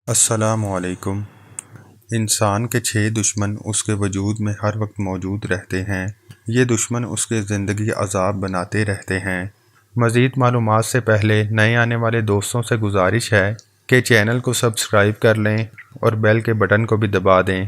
السلام علیکم۔ انسان کے 6 دشمن اس کے وجود میں ہر وقت موجود رہتے ہیں۔ یہ دشمن اس کے زندگی عذاب بناتے رہتے ہیں۔ مزید معلومات سے پہلے نئے آنے والے دوستوں سے گزارش ہے کہ چینل کو سبسکرائب کر لیں اور بیل کے بٹن کو بھی دبا دیں۔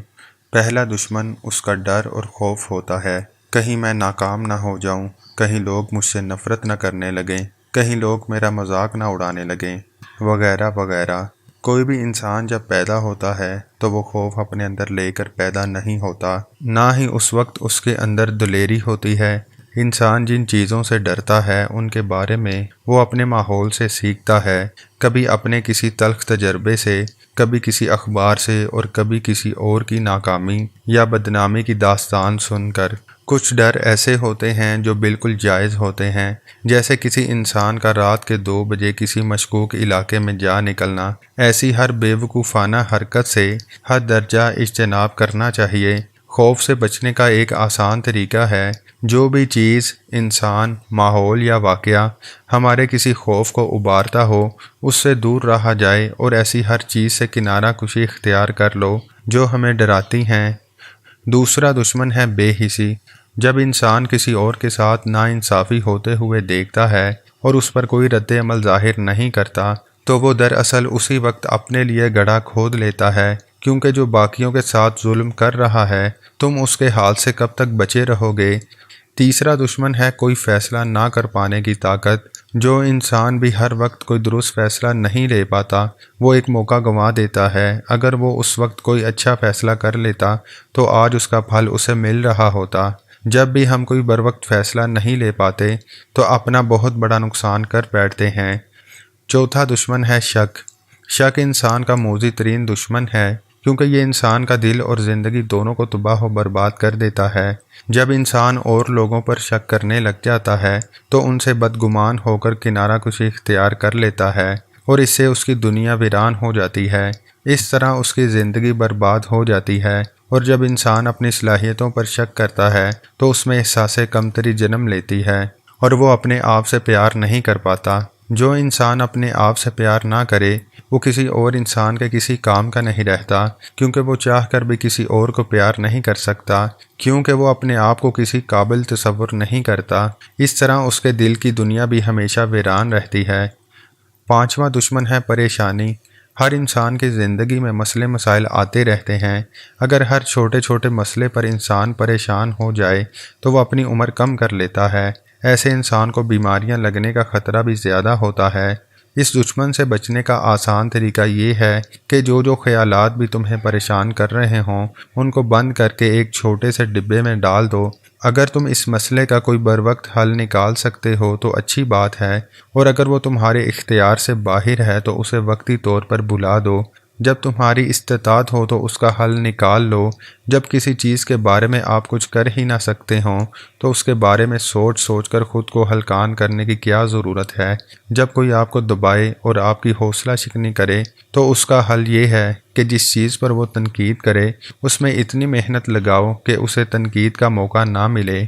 پہلا دشمن اس کا ڈر اور خوف ہوتا ہے۔ کہیں میں ناکام نہ ہو جاؤں، کہیں لوگ مجھ سے نفرت نہ کرنے لگیں، کہیں لوگ میرا مذاق نہ اڑانے لگیں، وغیرہ وغیرہ۔ کوئی بھی انسان جب پیدا ہوتا ہے تو وہ خوف اپنے اندر لے کر پیدا نہیں ہوتا، نہ ہی اس وقت اس کے اندر دلیری ہوتی ہے۔ انسان جن چیزوں سے ڈرتا ہے ان کے بارے میں وہ اپنے ماحول سے سیکھتا ہے، کبھی اپنے کسی تلخ تجربے سے، کبھی کسی اخبار سے اور کبھی کسی اور کی ناکامی یا بدنامی کی داستان سن کر۔ کچھ ڈر ایسے ہوتے ہیں جو بالکل جائز ہوتے ہیں، جیسے کسی انسان کا رات کے 2 بجے کسی مشکوک علاقے میں جا نکلنا۔ ایسی ہر بے وقوفانہ حرکت سے حد درجہ اجتناب کرنا چاہیے۔ خوف سے بچنے کا ایک آسان طریقہ ہے، جو بھی چیز، انسان، ماحول یا واقعہ ہمارے کسی خوف کو ابھارتا ہو اس سے دور رہا جائے اور ایسی ہر چیز سے کنارہ کشی اختیار کر لو جو ہمیں ڈراتی ہیں۔ دوسرا دشمن ہے بے حسی۔ جب انسان کسی اور کے ساتھ ناانصافی ہوتے ہوئے دیکھتا ہے اور اس پر کوئی رد عمل ظاہر نہیں کرتا تو وہ دراصل اسی وقت اپنے لیے گڑھا کھود لیتا ہے، کیونکہ جو باقیوں کے ساتھ ظلم کر رہا ہے تم اس کے حال سے کب تک بچے رہو گے۔ تیسرا دشمن ہے کوئی فیصلہ نہ کر پانے کی طاقت۔ جو انسان بھی ہر وقت کوئی درست فیصلہ نہیں لے پاتا وہ ایک موقع گنوا دیتا ہے۔ اگر وہ اس وقت کوئی اچھا فیصلہ کر لیتا تو آج اس کا پھل اسے مل رہا ہوتا۔ جب بھی ہم کوئی بروقت فیصلہ نہیں لے پاتے تو اپنا بہت بڑا نقصان کر بیٹھتے ہیں۔ چوتھا دشمن ہے شک۔ شک انسان کا موذی ترین دشمن ہے، کیونکہ یہ انسان کا دل اور زندگی دونوں کو تباہ و برباد کر دیتا ہے۔ جب انسان اور لوگوں پر شک کرنے لگ جاتا ہے تو ان سے بدگمان ہو کر کنارہ کشی اختیار کر لیتا ہے اور اس سے اس کی دنیا ویران ہو جاتی ہے۔ اس طرح اس کی زندگی برباد ہو جاتی ہے، اور جب انسان اپنی صلاحیتوں پر شک کرتا ہے تو اس میں احساس کمتری جنم لیتی ہے اور وہ اپنے آپ سے پیار نہیں کر پاتا۔ جو انسان اپنے آپ سے پیار نہ کرے وہ کسی اور انسان کے کسی کام کا نہیں رہتا، کیونکہ وہ چاہ کر بھی کسی اور کو پیار نہیں کر سکتا، کیونکہ وہ اپنے آپ کو کسی قابل تصور نہیں کرتا۔ اس طرح اس کے دل کی دنیا بھی ہمیشہ ویران رہتی ہے۔ پانچواں دشمن ہے پریشانی۔ ہر انسان کی زندگی میں مسئلے مسائل آتے رہتے ہیں۔ اگر ہر چھوٹے چھوٹے مسئلے پر انسان پریشان ہو جائے تو وہ اپنی عمر کم کر لیتا ہے۔ ایسے انسان کو بیماریاں لگنے کا خطرہ بھی زیادہ ہوتا ہے۔ اس دشمن سے بچنے کا آسان طریقہ یہ ہے کہ جو خیالات بھی تمہیں پریشان کر رہے ہوں ان کو بند کر کے ایک چھوٹے سے ڈبے میں ڈال دو۔ اگر تم اس مسئلے کا کوئی بروقت حل نکال سکتے ہو تو اچھی بات ہے، اور اگر وہ تمہارے اختیار سے باہر ہے تو اسے وقتی طور پر بھلا دو۔ جب تمہاری استطاعت ہو تو اس کا حل نکال لو۔ جب کسی چیز کے بارے میں آپ کچھ کر ہی نہ سکتے ہوں تو اس کے بارے میں سوچ سوچ کر خود کو ہلکان کرنے کی کیا ضرورت ہے۔ جب کوئی آپ کو دبائے اور آپ کی حوصلہ شکنی کرے تو اس کا حل یہ ہے کہ جس چیز پر وہ تنقید کرے اس میں اتنی محنت لگاؤ کہ اسے تنقید کا موقع نہ ملے۔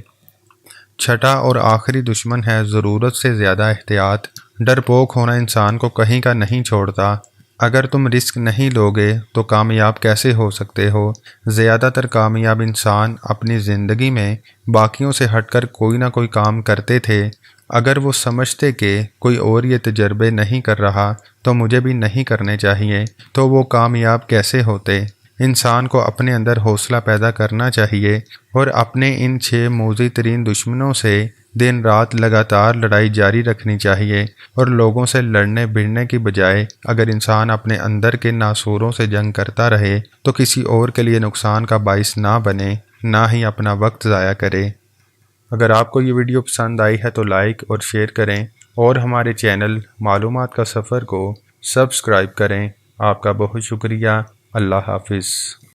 چھٹا اور آخری دشمن ہے ضرورت سے زیادہ احتیاط۔ ڈرپوک ہونا انسان کو کہیں کا نہیں چھوڑتا۔ اگر تم رسک نہیں لوگے تو کامیاب کیسے ہو سکتے ہو؟ زیادہ تر کامیاب انسان اپنی زندگی میں باقیوں سے ہٹ کر کوئی نہ کوئی کام کرتے تھے۔ اگر وہ سمجھتے کہ کوئی اور یہ تجربے نہیں کر رہا تو مجھے بھی نہیں کرنے چاہیے تو وہ کامیاب کیسے ہوتے؟ انسان کو اپنے اندر حوصلہ پیدا کرنا چاہیے اور اپنے ان 6 موذی ترین دشمنوں سے دن رات لگاتار لڑائی جاری رکھنی چاہیے، اور لوگوں سے لڑنے بھڑنے کی بجائے اگر انسان اپنے اندر کے ناسوروں سے جنگ کرتا رہے تو کسی اور کے لیے نقصان کا باعث نہ بنے، نہ ہی اپنا وقت ضائع کرے۔ اگر آپ کو یہ ویڈیو پسند آئی ہے تو لائک اور شیئر کریں، اور ہمارے چینل معلومات کا سفر کو سبسکرائب کریں۔ آپ کا بہت شکریہ۔ اللہ حافظ۔